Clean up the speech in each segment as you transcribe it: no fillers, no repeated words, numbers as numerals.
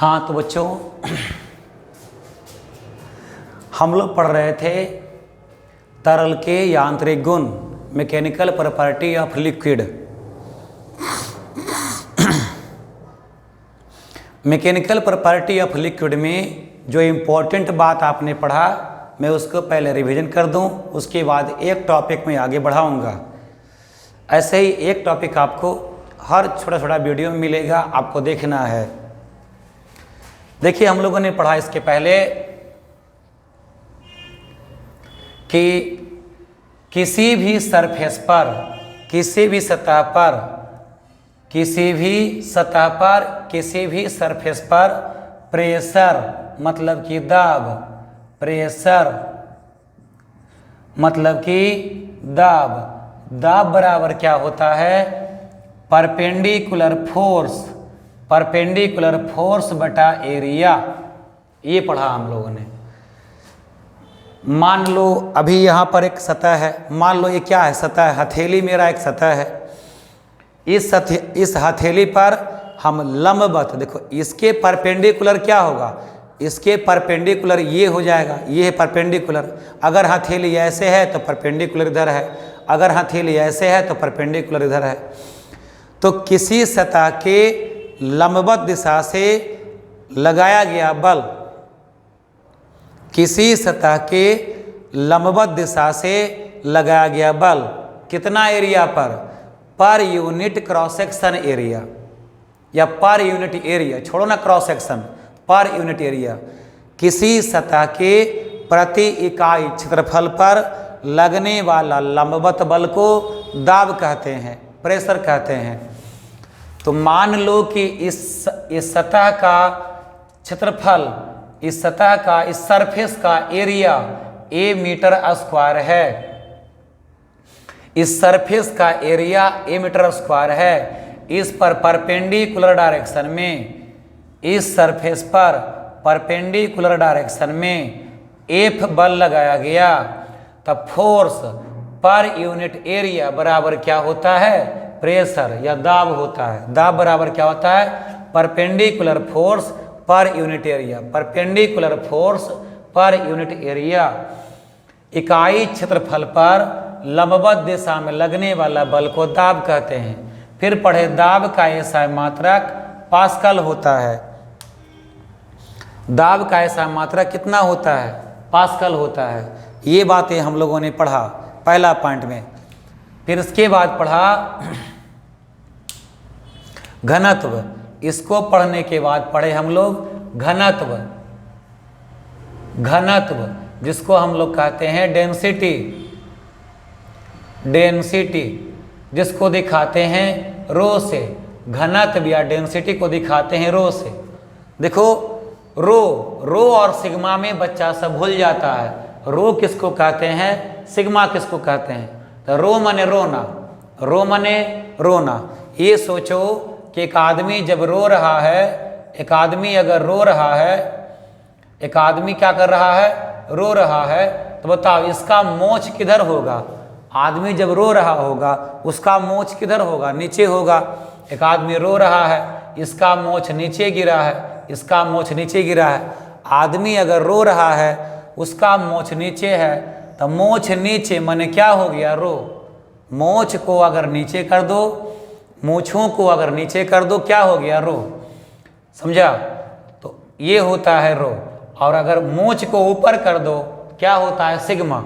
हाँ तो बच्चों हम लोग पढ़ रहे थे तरल के यांत्रिक गुण, mechanical property of liquid. Mechanical property of liquid में जो इम्पोर्टेंट बात आपने पढ़ा मैं उसको पहले रिवीजन कर दूं, उसके बाद एक टॉपिक में आगे बढ़ाऊंगा। ऐसे ही एक टॉपिक आपको हर छोटा छोटा वीडियो में मिलेगा, आपको देखना है। देखिए हम लोगों ने पढ़ा इसके पहले कि किसी भी सरफेस पर, किसी भी सतह पर, किसी भी सरफेस पर प्रेशर मतलब कि दाब, प्रेशर मतलब कि दाब, दाब बराबर क्या होता है? परपेंडिकुलर फोर्स बटा एरिया। ये पढ़ा हम लोगों ने। मान लो अभी यहाँ पर एक सतह है, मान लो ये क्या है? सतह है, हथेली मेरा एक सतह है। इस हथेली पर हम लंबवत, देखो इसके परपेंडिकुलर क्या होगा? इसके परपेंडिकुलर ये हो जाएगा, ये है परपेंडिकुलर। अगर हथेली ऐसे है तो परपेंडिकुलर इधर है, अगर हथेली ऐसे है तो परपेंडिकुलर इधर है। तो किसी सतह के लंबवत दिशा से लगाया गया बल, किसी सतह के लंबवत दिशा से लगाया गया बल कितना area per unit cross section area, या पर यूनिट एरिया, छोड़ो ना cross section, per unit area. किसी सतह के प्रति इकाई क्षेत्रफल पर लगने वाला लंबवत बल को दाब कहते हैं, प्रेशर कहते हैं। तो मान लो कि इस सतह का क्षेत्रफल, इस सतह का, इस सरफेस का एरिया a मीटर स्क्वायर है, इस सरफेस का एरिया a मीटर स्क्वायर है। इस पर परपेंडिकुलर डायरेक्शन में, इस सरफेस पर परपेंडिकुलर डायरेक्शन में F बल लगाया गया, तब फोर्स पर यूनिट एरिया बराबर क्या होता है? प्रेशर या दाब होता है। दाब बराबर क्या होता है? Perpendicular force per unit area, perpendicular force per unit area. इकाई क्षेत्रफल पर लंबवत दिशा में लगने वाला बल को दाब कहते हैं। फिर पढ़े दाब का ऐसा मात्रक पास्कल होता है। दाब का ऐसा मात्रक कितना होता है? पास्कल होता है। ये बातें हम लोगों ने पढ़ा पहला पॉइंट में। फिर इसके बाद पढ़ा घनत्व। इसको पढ़ने के बाद पढ़े हम लोग घनत्व, घनत्व जिसको हम लोग कहते हैं डेंसिटी, डेंसिटी जिसको दिखाते हैं रो से। घनत्व या डेंसिटी को दिखाते हैं रो से। देखो रो और सिग्मा में बच्चा सब भूल जाता है। रो किसको कहते हैं, सिग्मा किसको कहते हैं? तो रो मने रोना, रो मने रोना। ये सोचो कि एक आदमी जब रो रहा है, एक आदमी अगर रो रहा है, एक आदमी क्या कर रहा है? रो रहा है, तो बताओ इसका मोच किधर होगा? आदमी जब रो रहा होगा उसका मोच किधर होगा? नीचे होगा। एक आदमी रो रहा है, इसका मोच नीचे गिरा है, इसका मोच नीचे गिरा है। आदमी अगर रो रहा है उसका मोच नीचे है, तो मोच नीचे माने क्या हो गया? रो। मोच को अगर नीचे कर दो, मूछों को अगर नीचे कर दो, क्या हो गया? रो। समझा? तो ये होता है रो। और अगर मूछ को ऊपर कर दो क्या होता है? सिग्मा।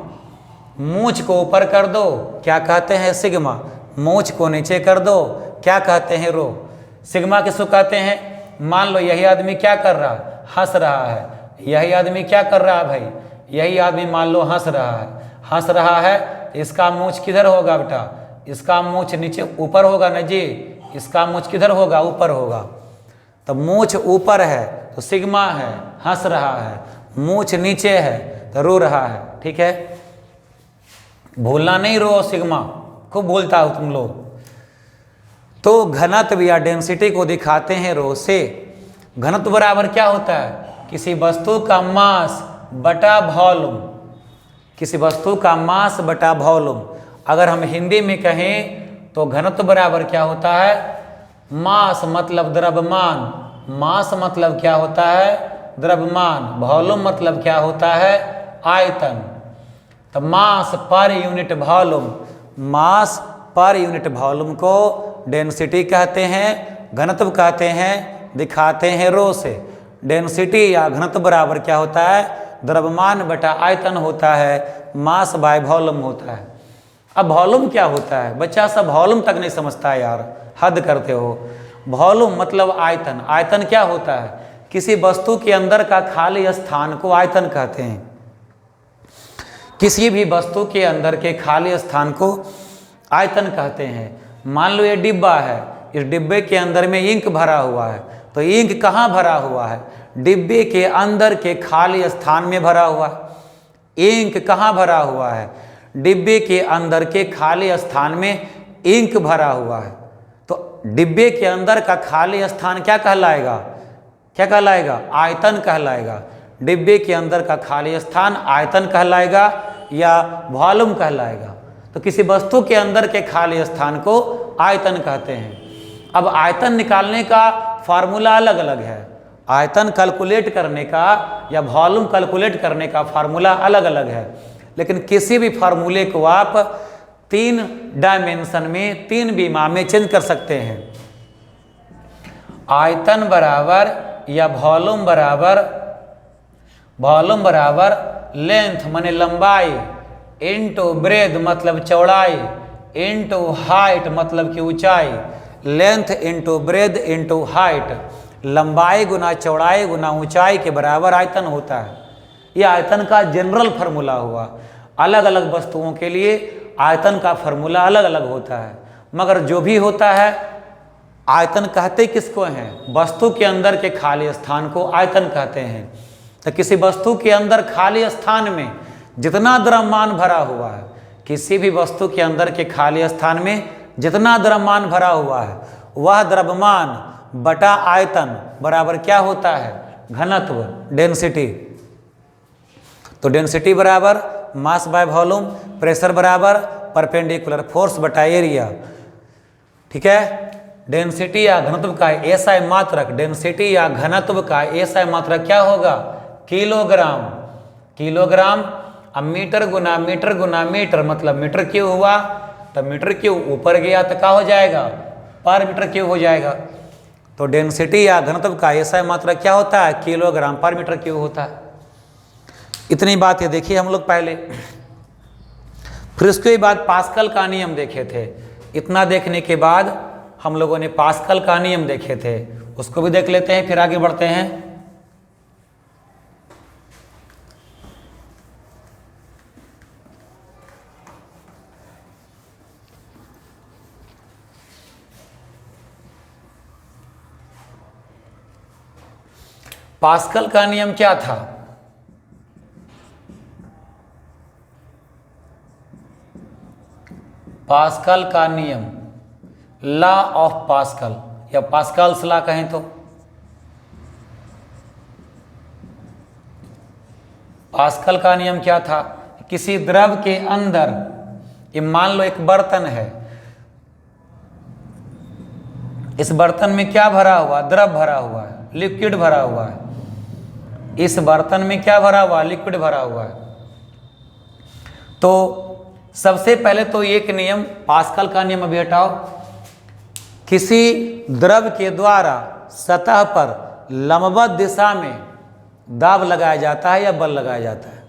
मूछ को ऊपर कर दो क्या कहते हैं? सिग्मा। मूछ को नीचे कर दो क्या कहते हैं? रो। सिग्मा किसको कहते हैं? मान लो यही आदमी क्या कर रहा है? हंस रहा है। यही आदमी क्या कर रहा है भाई? यही आदमी मान लो हंस रहा है, हंस रहा है, तो इसका मूछ किधर होगा बेटा? इसका मूछ नीचे ऊपर होगा ना जी। इसका मूछ किधर होगा? ऊपर होगा। तो मूछ ऊपर है तो सिग्मा है, हंस रहा है। मूछ नीचे है तो रो रहा है। ठीक है, भूलना नहीं, रो सिग्मा खूब बोलता हो तुम लोग। तो घनत्व या डेंसिटी को दिखाते हैं रो से। घनत्व बराबर क्या होता है? किसी वस्तु का मास बटा वॉल्यूम, किसी वस्तु का मास बटा वॉल्यूम। अगर हम हिंदी में कहें तो घनत्व बराबर क्या होता है? मास मतलब द्रव्यमान, मास मतलब क्या होता है? द्रव्यमान। वॉल्यूम मतलब क्या होता है? आयतन। तो मास पर यूनिट वॉल्यूम, मास पर यूनिट वॉल्यूम को डेंसिटी कहते हैं, घनत्व कहते हैं, दिखाते हैं रो से। डेंसिटी या घनत्व बराबर क्या होता है? द्रव्यमान बटा आयतन होता है, मास बाय वॉल्यूम होता है। अब वॉल्यूम क्या होता है? बच्चा सब वॉल्यूम तक नहीं समझता है यार, हद करते हो। वॉल्यूम मतलब आयतन। आयतन क्या होता है? किसी वस्तु के अंदर का खाली स्थान को आयतन कहते हैं। किसी भी वस्तु के अंदर के खाली स्थान को आयतन कहते हैं। मान लो ये डिब्बा है, इस डिब्बे के अंदर में इंक भरा हुआ है, तो इंक कहाँ भरा हुआ है? डिब्बे के अंदर के खाली स्थान में भरा हुआ है। इंक कहाँ भरा हुआ है? डिब्बे के अंदर के खाली स्थान में इंक भरा हुआ है। तो डिब्बे के अंदर का खाली स्थान क्या कहलाएगा? क्या कहलाएगा? आयतन कहलाएगा। डिब्बे के अंदर का खाली स्थान आयतन कहलाएगा या वॉल्यूम कहलाएगा। तो किसी वस्तु के अंदर के खाली स्थान को आयतन कहते हैं। अब आयतन निकालने का फार्मूला अलग अलग है। आयतन कैलकुलेट करने का या वॉल्यूम कैलकुलेट करने का फार्मूला अलग अलग है, लेकिन किसी भी फार्मूले को आप 3 डायमेंशन में, 3 विमा में चेंज कर सकते हैं। आयतन बराबर या वॉल्यूम बराबर लेंथ माने लंबाई इंटू ब्रेथ मतलब चौड़ाई इंटू हाइट मतलब कि ऊंचाई। Length into breadth into height, लंबाई गुना चौड़ाई गुना ऊंचाई के बराबर आयतन होता है। यह आयतन का जनरल फार्मूला हुआ। अलग अलग वस्तुओं के लिए आयतन का फार्मूला अलग अलग होता है, मगर जो भी होता है आयतन कहते किसको हैं? वस्तु के अंदर के खाली स्थान को आयतन कहते हैं। तो किसी वस्तु के अंदर खाली स्थान में जितना द्रव्यमान भरा हुआ है, किसी भी वस्तु के अंदर के खाली स्थान में जितना द्रव्यमान भरा हुआ है, वह द्रव्यमान बटा आयतन बराबर क्या होता है? घनत्व, डेंसिटी। तो डेंसिटी बराबर मास बाय वॉल्यूम, प्रेशर बराबर परपेंडिकुलर फोर्स बटा एरिया। ठीक है। डेंसिटी या घनत्व का एसआई मात्रक, डेंसिटी या घनत्व का एसआई मात्रक क्या होगा? किलोग्राम। किलोग्राम। अब मीटर गुना मीटर मतलब मीटर क्यूब हुआ, तो मीटर क्यूब ऊपर गया तो क्या हो जाएगा? पर मीटर क्यूब हो जाएगा। तो डेंसिटी या घनत्व का एसआई मात्रक क्या होता है? किलोग्राम पर मीटर क्यूब होता है। इतनी बात ये देखिए हम लोग पहले। फिर उसके बाद पास्कल का नियम देखे थे। इतना देखने के बाद हम लोगों ने पास्कल का नियम देखे थे, उसको भी देख लेते हैं, फिर आगे बढ़ते हैं। पास्कल का नियम क्या था? पास्कल का नियम, लॉ ऑफ पास्कल या पास्कल्स लॉ कहें तो। पास्कल का नियम क्या था? किसी द्रव के अंदर, ये मान लो एक बर्तन है, इस बर्तन में क्या भरा हुआ? द्रव भरा हुआ है, लिक्विड भरा हुआ है। इस बर्तन में क्या भरा हुआ? लिक्विड भरा हुआ है। तो सबसे पहले तो एक नियम, पास्कल का नियम अभी हटाओ। किसी द्रव के द्वारा सतह पर लंबवत दिशा में दाब लगाया जाता है या बल लगाया जाता है?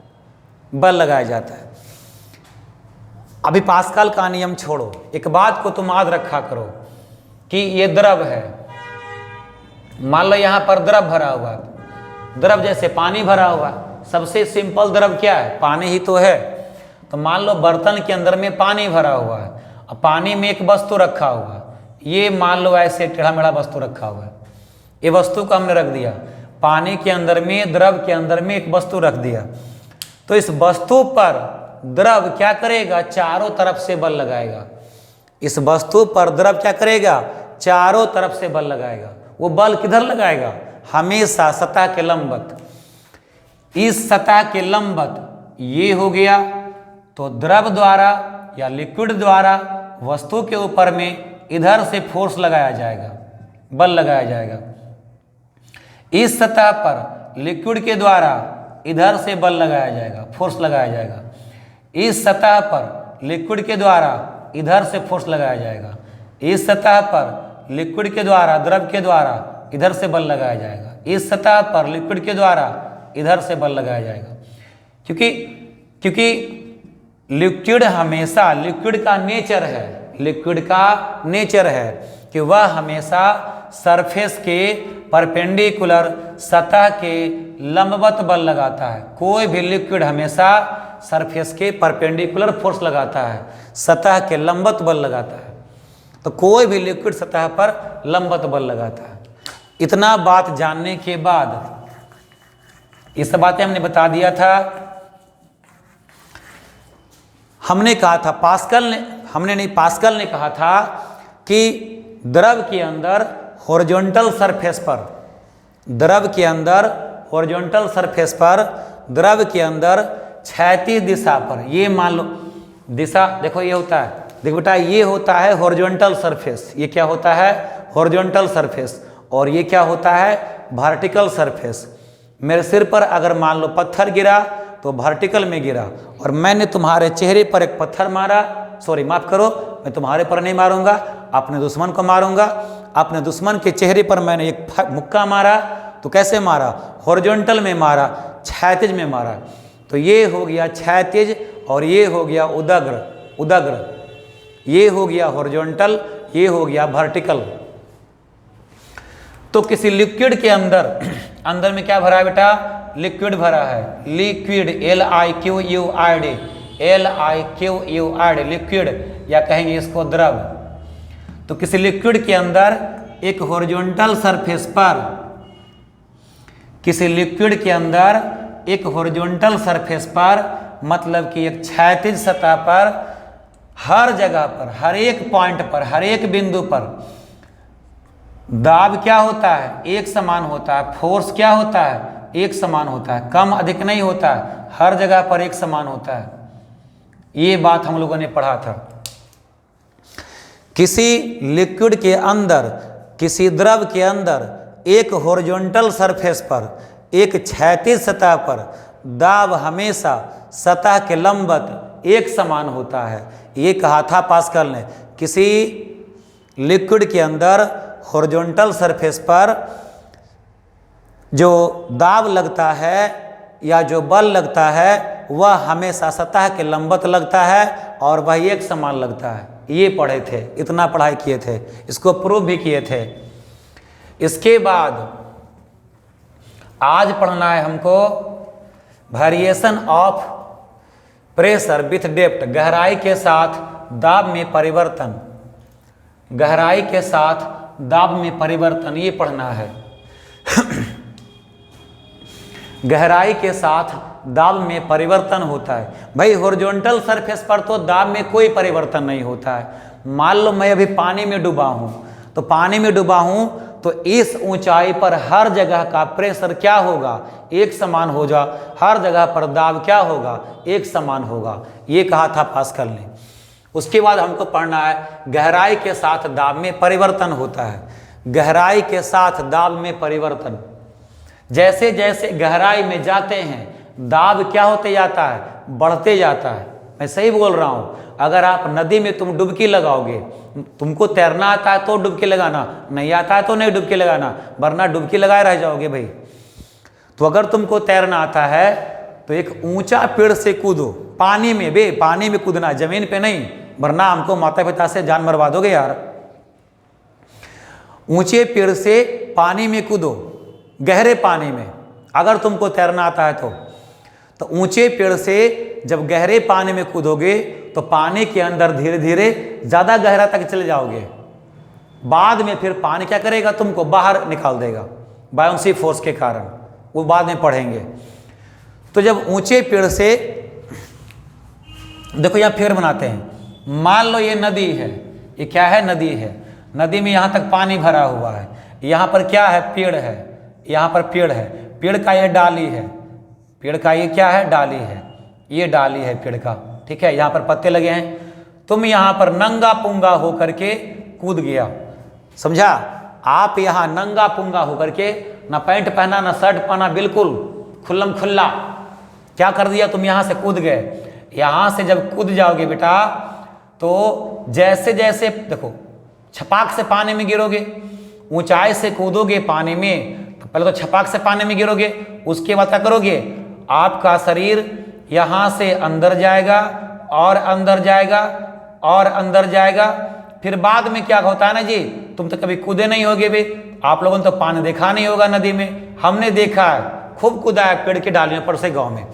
बल लगाया जाता है। अभी पास्कल का नियम छोड़ो, एक बात को तुम याद रखा करो कि ये द्रव है। मान लो यहाँ पर द्रव भरा हुआ है, द्रव जैसे पानी भरा हुआ है। सबसे सिंपल द्रव क्या है? पानी ही तो है। तो मान लो बर्तन के अंदर में पानी भरा हुआ है, और पानी में एक वस्तु रखा हुआ है। ये मान लो ऐसे टेढ़ा मेढ़ा वस्तु रखा हुआ है। ये वस्तु को हमने रख दिया पानी के अंदर में, द्रव के अंदर में एक वस्तु रख दिया। तो इस वस्तु पर द्रव क्या करेगा? चारों तरफ से बल लगाएगा। इस वस्तु पर द्रव क्या करेगा? चारों तरफ से बल लगाएगा। वो बल किधर लगाएगा? हमेशा सतह के लंबवत। इस सतह के लंबवत ये हो गया। तो द्रव द्वारा या लिक्विड द्वारा वस्तु के ऊपर में इधर से फोर्स लगाया जाएगा, बल लगाया जाएगा। इस सतह पर लिक्विड के द्वारा इधर से बल लगाया जाएगा, फोर्स लगाया जाएगा। इस सतह पर लिक्विड के द्वारा इधर से फोर्स लगाया जाएगा। इस सतह पर लिक्विड के द्वारा, द्रव के द्वारा इधर से बल लगाया जाएगा। इस सतह पर लिक्विड के द्वारा इधर से बल लगाया जाएगा। क्योंकि लिक्विड हमेशा, लिक्विड का नेचर है, लिक्विड का नेचर है कि वह हमेशा सरफेस के परपेंडिकुलर, सतह के लंबवत बल लगाता है। कोई भी लिक्विड हमेशा सरफेस के परपेंडिकुलर फोर्स लगाता है, सतह के लंबवत बल लगाता है। तो कोई भी लिक्विड सतह पर लंबवत बल लगाता है। इतना बात जानने के बाद, इस बातें हमने बता दिया था। हमने कहा था पास्कल ने कहा था कि द्रव के अंदर हॉरिजॉन्टल सरफेस पर, द्रव के अंदर हॉरिजॉन्टल सरफेस पर, द्रव के अंदर क्षैतिज दिशा पर, ये मान लो दिशा, देखो ये होता है, देखो बेटा ये होता है हॉरिजॉन्टल सरफेस, ये क्या होता है हॉरिजॉन्टल सरफेस, और ये क्या होता है वर्टिकल सरफेस। मेरे सिर पर अगर मान लो पत्थर गिरा तो वर्टिकल में गिरा, और मैंने तुम्हारे चेहरे पर एक पत्थर मारा, सॉरी माफ करो, मैं तुम्हारे पर नहीं मारूंगा, अपने दुश्मन को मारूंगा। अपने दुश्मन के चेहरे पर मैंने एक मुक्का मारा, तो कैसे मारा, हॉरिजॉन्टल में मारा, क्षैतिज में मारा। तो ये हो गया क्षैतिज और ये हो गया उदग्र, ये हो गया हॉरिजॉन्टल, ये हो गया वर्टिकल। तो किसी लिक्विड के अंदर में क्या भरा है बेटा, लिक्विड भरा है, लिक्विड, LIQUID, LIQUID, लिक्विड, या कहेंगे इसको द्रव। तो किसी लिक्विड के अंदर एक हॉरिजॉन्टल सरफेस पर, किसी लिक्विड के अंदर एक हॉरिजॉन्टल सरफेस पर, मतलब कि एक क्षैतिज सतह पर, हर जगह पर, हर एक पॉइंट पर, हर एक बिंदु पर दाब क्या होता है, एक समान होता है। फोर्स क्या होता है, एक समान होता है, कम अधिक नहीं होता है, हर जगह पर एक समान होता है। ये बात हम लोगों ने पढ़ा था। किसी लिक्विड के अंदर, किसी द्रव के अंदर एक हॉरिजॉन्टल सरफेस पर, एक क्षैतिज सतह पर दाब हमेशा सतह के लंबवत एक समान होता है। ये कहा था पास्कल ने। किसी लिक्विड के अंदर हॉरिजॉन्टल सरफेस पर जो दाब लगता है या जो बल लगता है वह हमेशा सतह के लंबवत लगता है और वह एक समान लगता है। ये पढ़े थे, इतना पढ़ाई किए थे, इसको प्रूव भी किए थे। इसके बाद आज पढ़ना है हमको variation of pressure with depth, गहराई के साथ दाब में परिवर्तन, गहराई के साथ दाब में परिवर्तन, ये पढ़ना है। गहराई के साथ दाब में परिवर्तन होता है। भाई हॉरिजॉन्टल सरफेस पर तो दाब में कोई परिवर्तन नहीं होता है। मान लो मैं अभी पानी में डूबा हूं, तो पानी में डूबा हूं तो इस ऊंचाई पर हर जगह का प्रेशर क्या होगा, एक समान हो जा, हर जगह पर दाब क्या होगा, एक समान होगा। ये कहा था पास्कल ने। उसके बाद हमको पढ़ना है गहराई के साथ दाब में परिवर्तन होता है। गहराई के साथ दाब में परिवर्तन, जैसे जैसे गहराई में जाते हैं दाब क्या होते जाता है, बढ़ते जाता है। मैं सही बोल रहा हूँ। अगर आप नदी में तुम डुबकी लगाओगे, तुमको तैरना आता है तो डुबकी लगाना, नहीं आता है तो नहीं डुबकी लगाना, वरना डुबकी लगाए रह जाओगे भाई। तो अगर तुमको तैरना आता है तो एक ऊंचा पेड़ से कूदो, पानी में, बे पानी में कूदना, जमीन पे नहीं, वरना हमको माता पिता से जान मरवा दोगे यार। ऊंचे पेड़ से पानी में कूदो, गहरे पानी में, अगर तुमको तैरना आता है तो ऊंचे पेड़ से जब गहरे पानी में कूदोगे तो पानी के अंदर धीरे धीरे ज़्यादा गहरा तक चले जाओगे। बाद में फिर पानी क्या करेगा, तुमको बाहर निकाल देगा बायोंसी फोर्स के कारण, वो बाद में पढ़ेंगे। तो जब ऊंचे पेड़ से, देखो यहाँ फिर बनाते हैं, मान लो ये नदी है, ये क्या है, नदी है। नदी में यहाँ तक पानी भरा हुआ है, यहाँ पर क्या है, पेड़ है, यहाँ पर पेड़ है, पेड़ का ये डाली है, पेड़ का ये क्या है, डाली है, ये डाली है पेड़ का, ठीक है, यहाँ पर पत्ते लगे हैं। तुम यहाँ पर नंगा पुंगा होकर के कूद गया, समझा। आप यहाँ नंगा पुंगा होकर के, ना पैंट पहना ना शर्ट पहना, बिल्कुल खुल्लम खुल्ला, क्या कर दिया तुम यहाँ से कूद गए। यहाँ से जब कूद जाओगे बेटा तो जैसे जैसे देखो छपाक से पानी में गिरोगे, ऊंचाई से कूदोगे पानी में तो पहले तो छपाक से पानी में गिरोगे, उसके बाद क्या करोगे, आपका शरीर यहाँ से अंदर जाएगा और अंदर जाएगा और अंदर जाएगा। फिर बाद में क्या होता है ना जी, तुम तो कभी कूदे नहीं होगे भी, आप लोगों ने तो पानी देखा नहीं होगा नदी में, हमने देखा है, खूब कूदा है पेड़ की डालियों पर से गाँव में।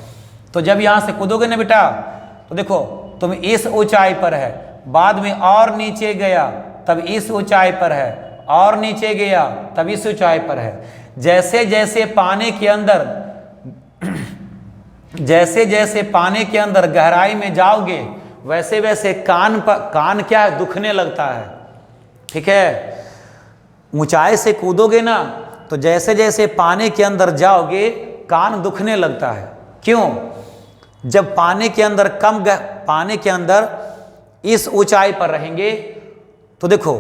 तो जब यहाँ से कूदोगे ना बेटा तो देखो तुम इस ऊंचाई पर है, बाद में और नीचे गया तब इस ऊंचाई पर है, और नीचे गया तब इस ऊंचाई पर है। जैसे जैसे पानी के अंदर जैसे जैसे पानी के अंदर गहराई में जाओगे वैसे वैसे कान क्या है, दुखने लगता है। ठीक है, ऊंचाई से कूदोगे ना तो जैसे जैसे पानी के अंदर जाओगे कान दुखने लगता है। क्यों? जब पानी के अंदर पानी के अंदर इस ऊंचाई पर रहेंगे तो देखो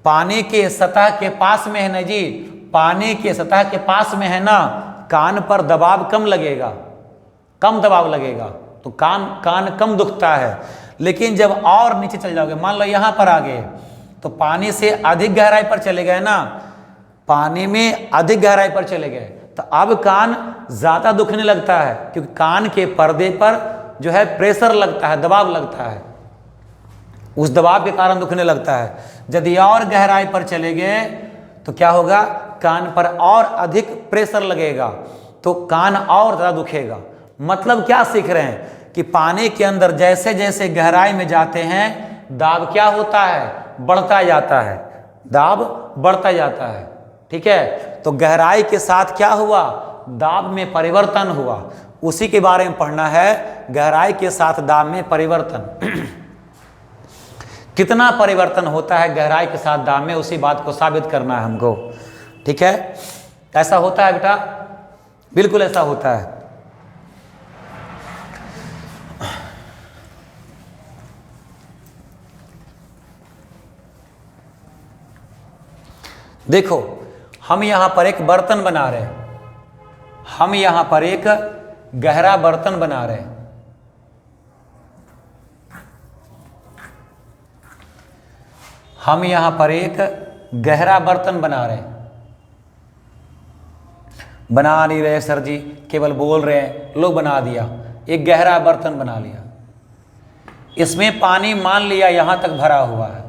पानी के सतह के पास में है ना जी, पानी के सतह के पास में है ना, कान पर दबाव कम लगेगा, कम दबाव लगेगा तो कान कम दुखता है। लेकिन जब और नीचे चल जाओगे, मान लो यहाँ पर आ गए तो पानी से अधिक गहराई पर चले गए ना, पानी में अधिक गहराई पर चले गए तो अब कान ज़्यादा दुखने लगता है, क्योंकि कान के पर्दे पर जो है प्रेशर लगता है, दबाव लगता है, उस दबाव के कारण दुखने लगता है। यदि और गहराई पर चले गए तो क्या होगा, कान पर और अधिक प्रेशर लगेगा तो कान और ज़्यादा दुखेगा। मतलब क्या सीख रहे हैं कि पानी के अंदर जैसे जैसे गहराई में जाते हैं दाब क्या होता है, बढ़ता जाता है, दाब बढ़ता जाता है। ठीक है, तो गहराई के साथ क्या हुआ, दाब में परिवर्तन हुआ, उसी के बारे में पढ़ना है। गहराई के साथ दाब में परिवर्तन कितना परिवर्तन होता है गहराई के साथ दाब में, उसी बात को साबित करना है हमको। ठीक है, ऐसा होता है बेटा, बिल्कुल ऐसा होता है। देखो हम यहाँ पर एक बर्तन बना रहे हैं, हम यहाँ पर एक गहरा बर्तन बना रहे हैं। हम यहाँ पर एक गहरा बर्तन बना रहे हैं। बना नहीं रहे सर जी, केवल बोल रहे हैं, लोग बना दिया, एक गहरा बर्तन बना लिया। इसमें पानी मान लिया यहाँ तक भरा हुआ है,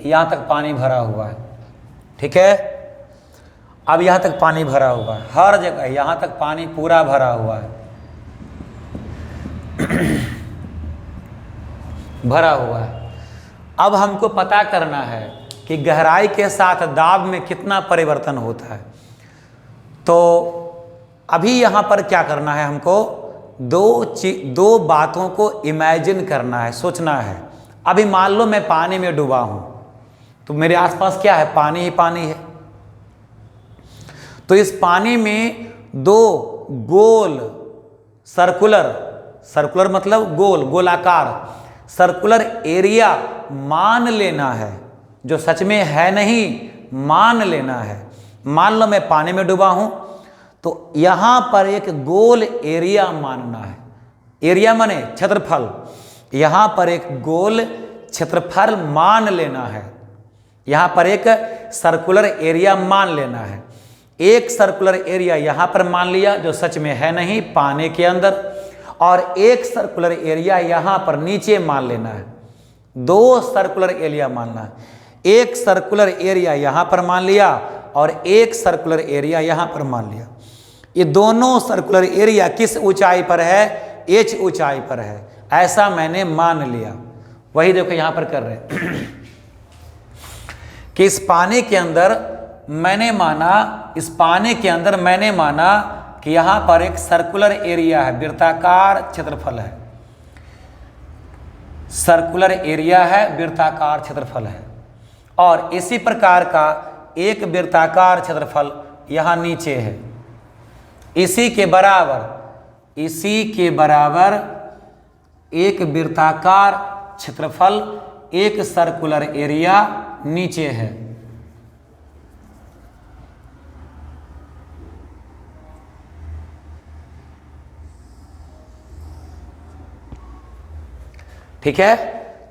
यहाँ तक पानी भरा हुआ है। ठीक है, अब यहाँ तक पानी भरा हुआ है, हर जगह यहाँ तक पानी पूरा भरा हुआ है, भरा हुआ है। अब हमको पता करना है कि गहराई के साथ दाब में कितना परिवर्तन होता है। तो अभी यहाँ पर क्या करना है, हमको दो बातों को इमेजिन करना है, सोचना है। अभी मान लो मैं पानी में डूबा हूँ तो मेरे आसपास क्या है, पानी ही पानी है। तो इस पानी में दो गोल सर्कुलर मतलब गोल, गोलाकार सर्कुलर एरिया मान लेना है, जो सच में है नहीं मान लेना है। मान लो मैं पानी में डूबा हूं तो यहां पर एक गोल एरिया मानना है, एरिया माने क्षेत्रफल, यहां पर एक गोल क्षेत्रफल मान लेना है, यहां पर एक सर्कुलर एरिया मान लेना है। एक सर्कुलर एरिया यहां पर मान लिया जो सच में है नहीं पानी के अंदर, और एक सर्कुलर एरिया यहां पर नीचे मान लेना है। दो सर्कुलर एरिया मानना है, एक सर्कुलर एरिया यहां पर मान लिया और एक सर्कुलर एरिया यहां पर मान लिया। ये दोनों सर्कुलर एरिया किस ऊंचाई पर है, h ऊंचाई पर है, ऐसा मैंने मान लिया। वही देखो यहां पर कर रहे हैं कि इस पानी के अंदर मैंने माना, इस पानी के अंदर मैंने माना कि यहां पर एक सर्कुलर एरिया है, वृत्ताकार क्षेत्रफल है, सर्कुलर एरिया है, वृत्ताकार क्षेत्रफल है। और इसी प्रकार का एक वृत्ताकार क्षेत्रफल यहां नीचे है, इसी के बराबर एक वृत्ताकार क्षेत्रफल, एक सर्कुलर एरिया नीचे है। ठीक है।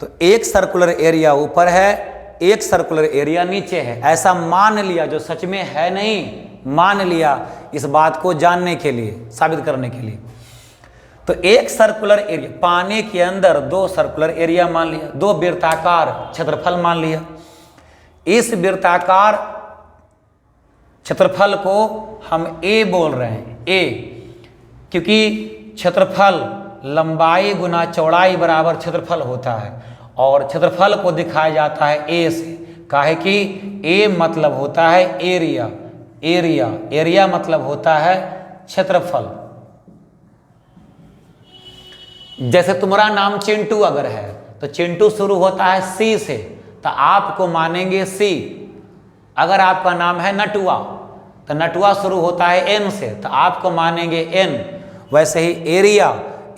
तो एक सर्कुलर एरिया ऊपर है, एक सर्कुलर एरिया नीचे है, ऐसा मान लिया, जो सच में है नहीं, मान लिया इस बात को जानने के लिए, साबित करने के लिए। तो एक सर्कुलर एरिया, पानी के अंदर दो सर्कुलर एरिया मान लिया, दो वृत्ताकार क्षेत्रफल मान लिया। इस वृत्ताकार क्षेत्रफल को हम ए बोल रहे हैं, ए, क्योंकि क्षेत्रफल लंबाई गुना चौड़ाई बराबर क्षेत्रफल होता है, और क्षेत्रफल को दिखाया जाता है ए से। काहे कि ए मतलब होता है एरिया, एरिया, एरिया मतलब होता है क्षेत्रफल। जैसे तुम्हारा नाम चिंटू अगर है तो चिंटू शुरू होता है सी से, तो आपको मानेंगे सी। अगर आपका नाम है नटुआ तो नटुआ शुरू होता है एन से, तो आपको मानेंगे एन। वैसे ही एरिया,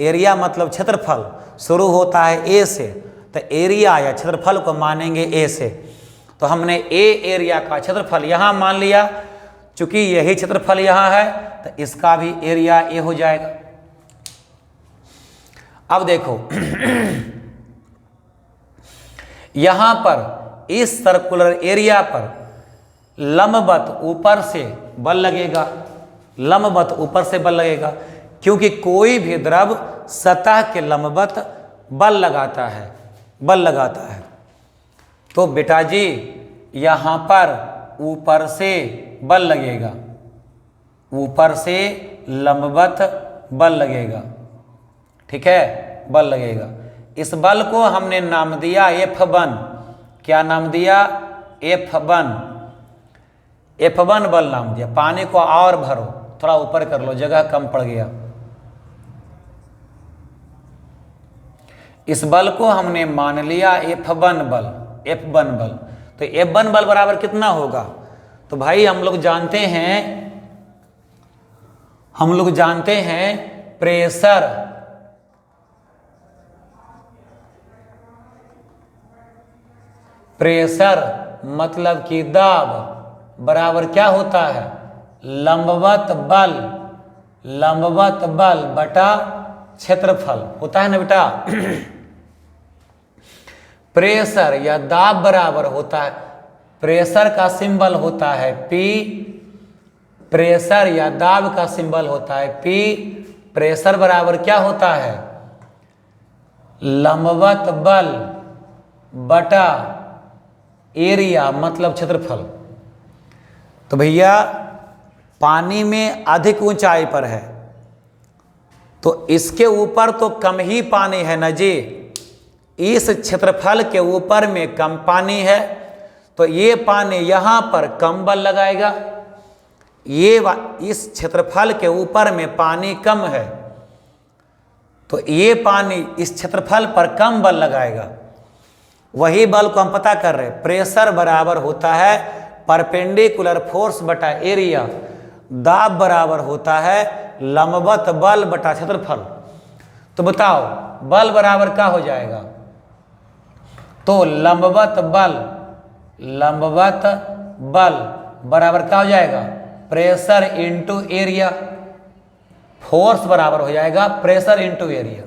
एरिया मतलब क्षेत्रफल, शुरू होता है ए से, तो एरिया या क्षेत्रफल को मानेंगे ए से। तो हमने ए एरिया का क्षेत्रफल यहाँ मान लिया, चूंकि यही क्षेत्रफल यहाँ है तो इसका भी एरिया ए हो जाएगा। अब देखो यहां पर इस सर्कुलर एरिया पर लंबवत ऊपर से बल लगेगा, लंबवत ऊपर से बल लगेगा, क्योंकि कोई भी द्रव सतह के लंबवत बल लगाता है, बल लगाता है। तो बेटा जी यहां पर ऊपर से बल लगेगा, ऊपर से लंबवत बल लगेगा, ठीक है, बल लगेगा। इस बल को हमने नाम दिया F1। क्या नाम दिया? F1, F1 बल नाम दिया। पानी को और भरो, थोड़ा ऊपर कर लो, जगह कम पड़ गया। इस बल को हमने मान लिया F1 बल, F1 बल। तो F1 बल बराबर कितना होगा? तो भाई हम लोग जानते हैं प्रेशर, प्रेशर मतलब कि दाब बराबर क्या होता है? लंबवत बल, लंबवत बल बटा क्षेत्रफल होता है ना बेटा। प्रेशर या दाब बराबर होता है, प्रेशर का सिंबल होता है P, प्रेशर या दाब का सिंबल होता है P। प्रेशर बराबर क्या होता है? लंबवत बल बटा एरिया मतलब क्षेत्रफल। तो भैया पानी में अधिक ऊंचाई पर है तो इसके ऊपर तो कम ही पानी है ना जी, इस क्षेत्रफल के ऊपर में कम पानी है, तो ये पानी यहाँ पर कम बल लगाएगा। ये इस क्षेत्रफल के ऊपर में पानी कम है तो ये पानी इस क्षेत्रफल पर कम बल लगाएगा। वही बल को हम पता कर रहे हैं, प्रेशर बराबर होता है परपेंडिकुलर फोर्स बटा एरिया, दाब बराबर होता है लंबवत बल बटा क्षेत्रफल। तो बताओ बल बराबर क्या हो जाएगा? तो लंबवत बल, लंबवत बल बराबर क्या हो जाएगा? Pressure into area. फोर्स बराबर हो जाएगा प्रेशर इंटू एरिया।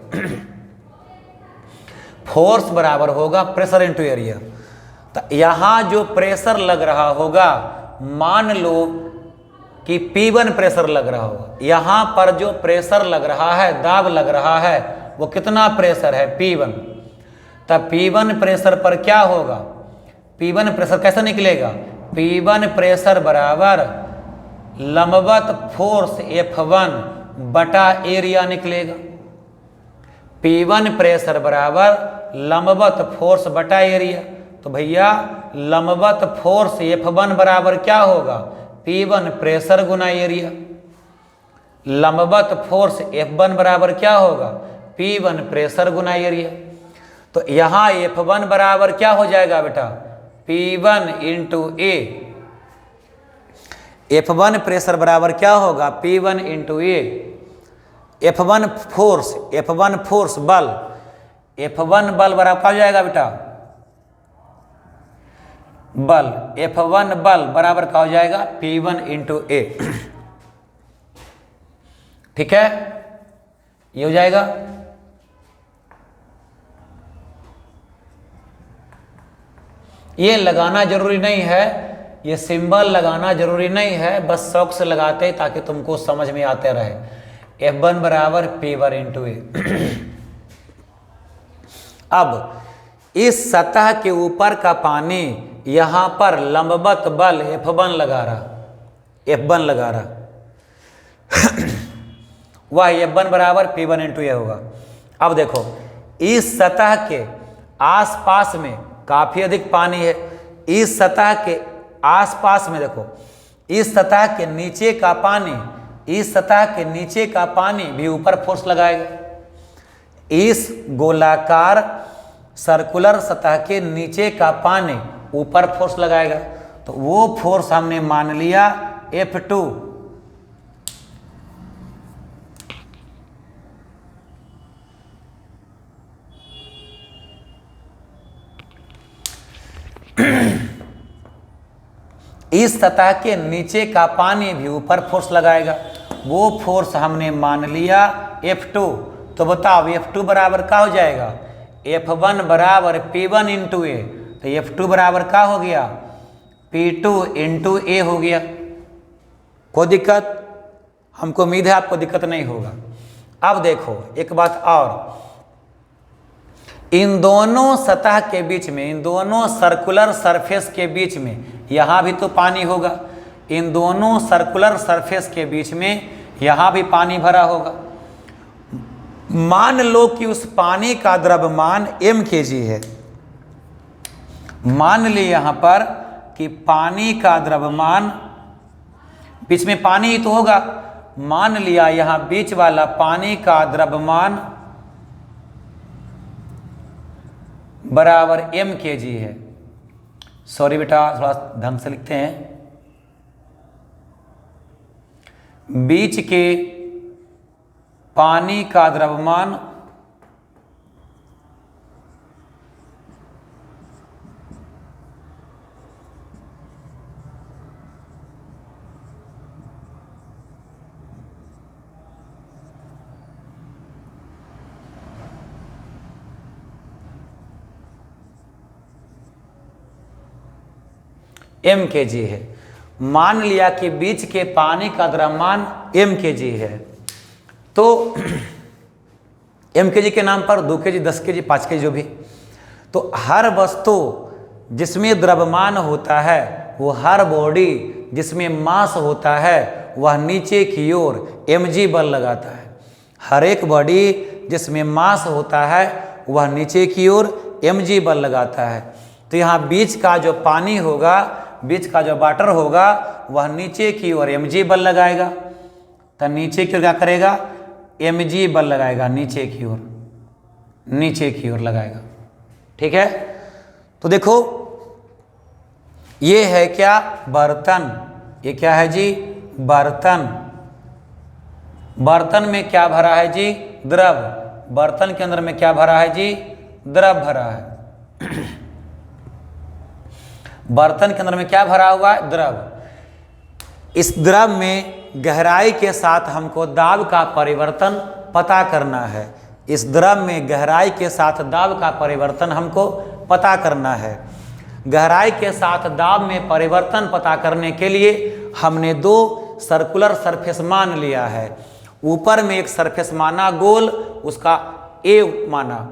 फोर्स बराबर होगा प्रेशर इंटू एरिया। तो यहाँ जो प्रेशर लग रहा होगा, मान लो कि P1 प्रेशर लग रहा होगा, यहाँ पर जो प्रेशर लग रहा है, दाब लग रहा है, वो कितना प्रेशर है? P1। तब P1 प्रेशर पर क्या होगा? P1 प्रेशर कैसे निकलेगा? P1 प्रेशर बराबर लंबवत फोर्स F1 बटा एरिया निकलेगा। P1 प्रेशर बराबर लंबवत फोर्स बटा एरिया। तो भैया लंबवत फोर्स F1 बराबर क्या होगा? P1 प्रेशर गुना एरिया। लंबवत फोर्स F1 बराबर क्या होगा? P1 प्रेशर गुना एरिया। तो यहाँ F1 बराबर क्या हो जाएगा बेटा? P1 इंटू ए। F1 प्रेशर बराबर क्या होगा? P1 इंटू ए। F1 फोर्स, F1 फोर्स बल, F1 बल बराबर क्या हो जाएगा बेटा? बल, F1 बल बराबर क्या हो जाएगा? P1 इंटू ए। ठीक है, ये हो जाएगा। ये लगाना जरूरी नहीं है, ये सिंबल लगाना जरूरी नहीं है, बस शौक से लगाते हैं ताकि तुमको समझ में आते रहे। F1 बराबर P1 इंटू ए। अब इस सतह के ऊपर का पानी यहां पर लंबवत बल F1 लगा रहा वह F1 बराबर P1 इंटू ए होगा। अब देखो इस सतह के आसपास में काफी अधिक पानी है, इस सतह के आसपास में देखो इस सतह के नीचे का पानी, इस सतह के नीचे का पानी भी ऊपर फोर्स लगाएगा। इस गोलाकार सर्कुलर सतह के नीचे का पानी ऊपर फोर्स लगाएगा, तो वो फोर्स हमने मान लिया F2। इस सतह के नीचे का पानी भी ऊपर फोर्स लगाएगा, वो फोर्स हमने मान लिया F2। तो बताओ F2 बराबर क्या हो जाएगा? F1 बराबर P1 इंटू ए, तो F2 बराबर क्या हो गया? P2 इंटू ए हो गया। कोई दिक्कत? हमको उम्मीद है आपको दिक्कत नहीं होगा। अब देखो एक बात और, इन दोनों सतह के बीच में, इन दोनों सर्कुलर सरफेस के बीच में यहाँ भी तो पानी होगा, इन दोनों सर्कुलर सरफेस के बीच में यहाँ भी पानी भरा होगा। मान लो कि उस पानी का द्रव्यमान mkg है। मान ली यहाँ पर कि पानी का द्रव्यमान, बीच में पानी ही तो होगा, मान लिया यहाँ बीच वाला पानी का द्रव्यमान बराबर mkg है। सॉरी बेटा, थोड़ा ढंग से लिखते हैं। बीच के पानी का द्रव्यमान mkg है। मान लिया कि बीच के पानी का द्रव्यमान mkg है, तो mkg के नाम पर 2 kg, 10 kg, 5 kg जो भी, तो हर वस्तु जिसमें द्रव्यमान होता है, वो हर बॉडी जिसमें मास होता है, वह नीचे की ओर mg बल लगाता है। हर एक बॉडी जिसमें मास होता है वह नीचे की ओर mg बल लगाता है। तो यहाँ बीच का जो पानी होगा, बीच का जो वाटर होगा, वह नीचे की ओर mg बल लगाएगा। तो नीचे की ओर क्या करेगा? mg बल लगाएगा, नीचे की ओर, नीचे की ओर लगाएगा। ठीक है, तो देखो ये है क्या? बर्तन। ये क्या है जी? बर्तन। बर्तन में क्या भरा है जी? द्रव। बर्तन के अंदर में क्या भरा है जी? द्रव भरा है। बर्तन के अंदर में क्या भरा हुआ है? द्रव। इस द्रव में गहराई के साथ हमको दाब का परिवर्तन पता करना है। इस द्रव में गहराई के साथ दाब का परिवर्तन हमको पता करना है। गहराई के साथ दाब में परिवर्तन पता करने के लिए हमने 2 सर्कुलर सरफेस मान लिया है। ऊपर में एक सरफेस माना गोल, उसका ए माना,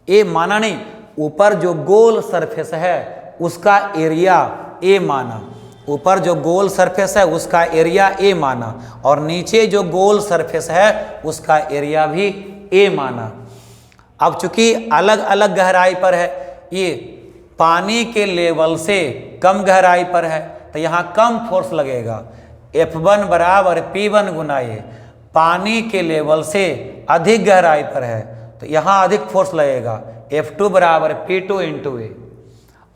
ए माना नहीं, ऊपर जो गोल सरफेस है उसका एरिया ए माना। ऊपर जो गोल सरफेस है उसका एरिया ए माना, और नीचे जो गोल सरफेस है उसका एरिया भी ए माना। अब चूंकि अलग अलग गहराई पर है, ये पानी के लेवल से कम गहराई पर है, तो यहाँ कम फोर्स लगेगा। F1 बराबर P1 गुना ए। पानी के लेवल से अधिक गहराई पर है तो यहाँ अधिक फोर्स लगेगा, F2 बराबर P2 इंटू ए।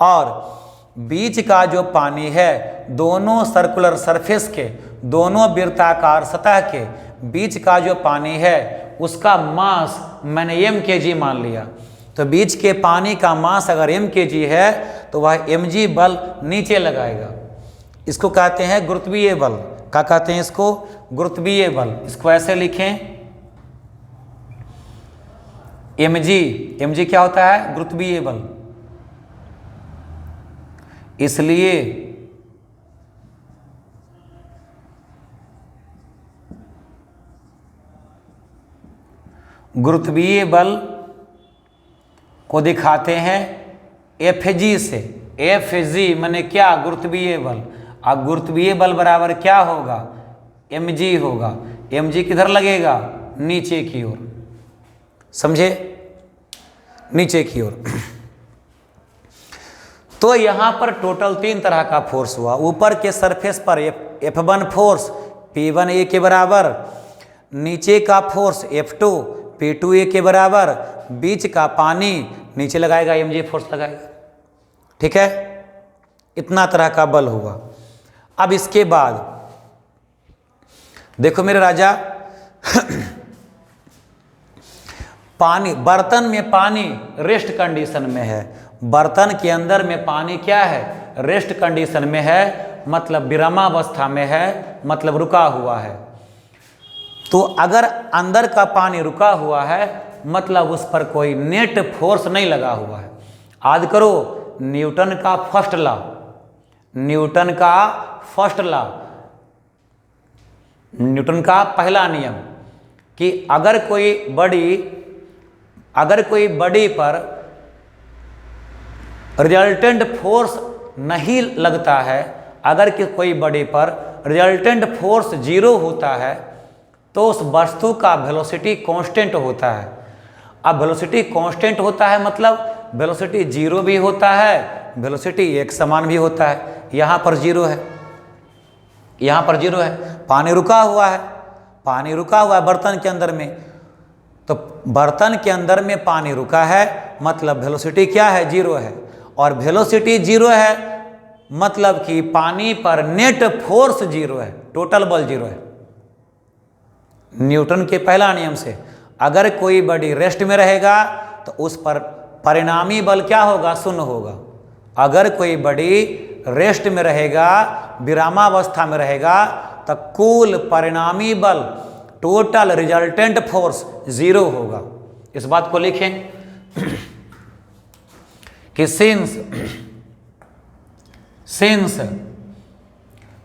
और बीच का जो पानी है, दोनों सर्कुलर सरफेस के, दोनों वृत्ताकार सतह के बीच का जो पानी है उसका मास मैंने mkg मान लिया। तो बीच के पानी का मास अगर mkg है तो वह mg बल नीचे लगाएगा। इसको कहते हैं गुरुत्वीय बल। क्या कहते हैं इसको? गुरुत्वीय बल। इसको ऐसे लिखें, mg। mg क्या होता है? गुरुत्वीय बल। इसलिए गुरुत्वीय बल को दिखाते हैं Fg से। Fg माने क्या? गुरुत्वीय बल। अब गुरुत्वीय बल बराबर क्या होगा? mg होगा। mg किधर लगेगा? नीचे की ओर, समझे? नीचे की ओर। तो यहां पर टोटल 3 तरह का फोर्स हुआ। ऊपर के सरफेस पर F1 फोर्स P1A के बराबर, नीचे का फोर्स F2 P2A के बराबर, बीच का पानी नीचे लगाएगा mg फोर्स लगाएगा। ठीक है, इतना तरह का बल हुआ। अब इसके बाद देखो मेरे राजा, पानी, बर्तन में पानी रेस्ट कंडीशन में है। बर्तन के अंदर में पानी क्या है? रेस्ट कंडीशन में है, मतलब विरामावस्था में है, मतलब रुका हुआ है। तो अगर अंदर का पानी रुका हुआ है मतलब उस पर कोई नेट फोर्स नहीं लगा हुआ है। याद करो न्यूटन का फर्स्ट लॉ, न्यूटन का फर्स्ट लॉ, न्यूटन का पहला नियम कि अगर कोई बॉडी पर रिजल्टेंट फोर्स नहीं लगता है, अगर कि कोई बॉडी पर रिजल्टेंट फोर्स 0 होता है तो उस वस्तु का वेलोसिटी कांस्टेंट होता है। अब वेलोसिटी कांस्टेंट होता है मतलब वेलोसिटी 0 भी होता है, वेलोसिटी एक समान भी होता है। यहाँ पर 0 है, यहाँ पर 0 है, पानी रुका हुआ है, पानी रुका हुआ है बर्तन के अंदर में। तो बर्तन के अंदर में पानी रुका है मतलब वेलोसिटी क्या है? 0 है। और वेलोसिटी 0 है मतलब कि पानी पर नेट फोर्स 0 है, टोटल बल 0 है। न्यूटन के पहला नियम से अगर कोई बॉडी रेस्ट में रहेगा तो उस पर परिणामी बल क्या होगा? 0 होगा। अगर कोई बॉडी रेस्ट में रहेगा, विरामावस्था में रहेगा, तो कुल परिणामी बल, टोटल रिजल्टेंट फोर्स 0 होगा। इस बात को लिखें कि since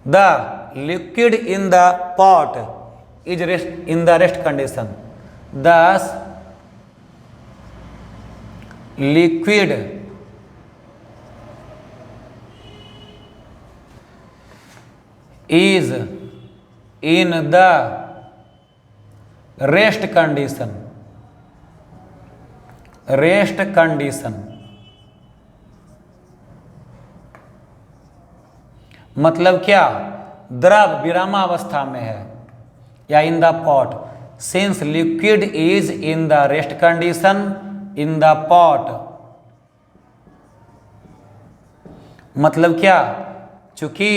the liquid in the pot is in the rest condition, thus liquid is in the rest condition, मतलब क्या? द्रव विरामावस्था में है या in the pot. Since liquid is in the rest condition in the pot, मतलब क्या? चूंकि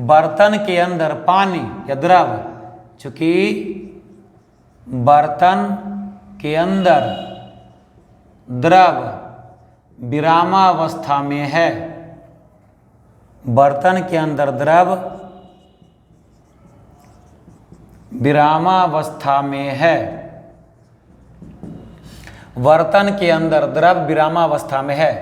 बर्तन के अंदर पानी या द्रव, चूंकि बर्तन के अंदर द्रव विरामावस्था में है, बर्तन के अंदर द्रव विरामावस्था में है, बर्तन के अंदर द्रव विरामावस्था में है।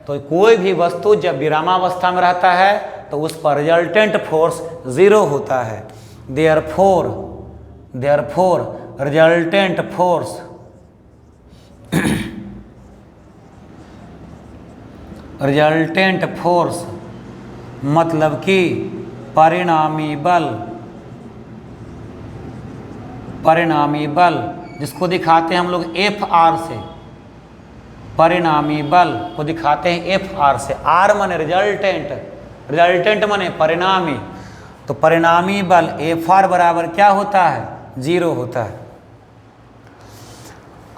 तो कोई भी वस्तु जब विरामावस्था में रहता है तो उस पर रिजल्टेंट फोर्स 0 होता है। Therefore resultant force resultant force मतलब कि परिणामी बल जिसको दिखाते हैं हम लोग Fr से, परिणामी बल को दिखाते हैं Fr से। R माने रिजल्टेंट माने परिणामी, तो परिणामी बल Fr बराबर क्या होता है? 0 होता है।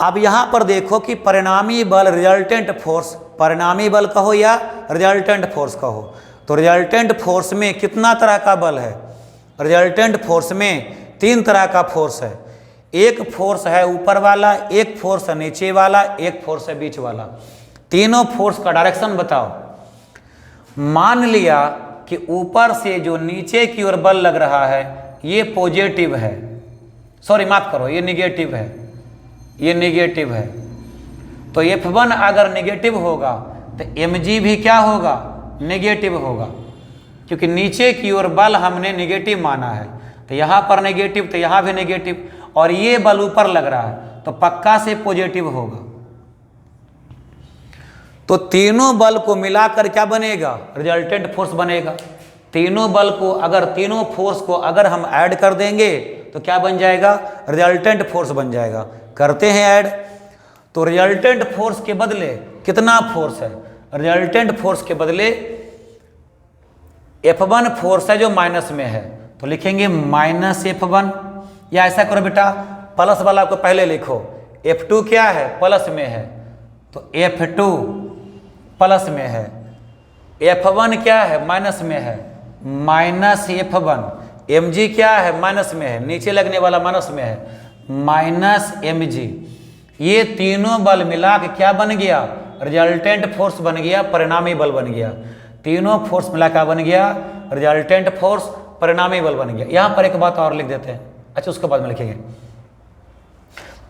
अब यहां पर देखो कि परिणामी बल रिजल्टेंट फोर्स, परिणामी बल कहो या रिजल्टेंट फोर्स कहो, तो रिजल्टेंट फोर्स में कितना तरह का बल है? रिजल्टेंट फोर्स में 3 तरह का फोर्स है। एक फोर्स है ऊपर वाला, एक फोर्स है नीचे वाला, एक फोर्स है बीच वाला। तीनों फोर्स का डायरेक्शन बताओ। मान लिया कि ऊपर से जो नीचे की ओर बल लग रहा है ये पॉजिटिव है, सॉरी माफ करो ये निगेटिव है, ये निगेटिव है। तो F1 अगर निगेटिव होगा तो mg भी क्या होगा? नेगेटिव होगा, क्योंकि नीचे की ओर बल हमने नेगेटिव माना है, तो यहाँ पर नेगेटिव तो यहाँ भी नेगेटिव, और ये बल ऊपर लग रहा है तो पक्का से पॉजिटिव होगा। तो तीनों बल को मिलाकर क्या बनेगा, रिजल्टेंट फोर्स बनेगा। तीनों बल को अगर तीनों फोर्स को अगर हम ऐड कर देंगे तो क्या बन जाएगा, रिजल्टेंट फोर्स बन जाएगा। करते हैं ऐड, तो रिजल्टेंट फोर्स के बदले कितना फोर्स है, रिजल्टेंट फोर्स के बदले F1 फोर्स है जो माइनस में है, तो लिखेंगे माइनस F1, या ऐसा करो बेटा प्लस वाला को पहले लिखो, F2 क्या है, प्लस में है, तो F2 प्लस में है, F1 क्या है, माइनस में है, माइनस F1, mg क्या है, माइनस में है, नीचे लगने वाला माइनस में है, माइनस mg। ये तीनों बल मिला के क्या बन गया, रिजल्टेंट फोर्स बन गया, परिणामी बल बन गया। तीनों फोर्स मिला क्या बन गया, रिजल्टेंट फोर्स, परिणामी बल बन गया। यहां पर एक बात और लिख देते हैं, अच्छा उसके बाद में लिखेंगे,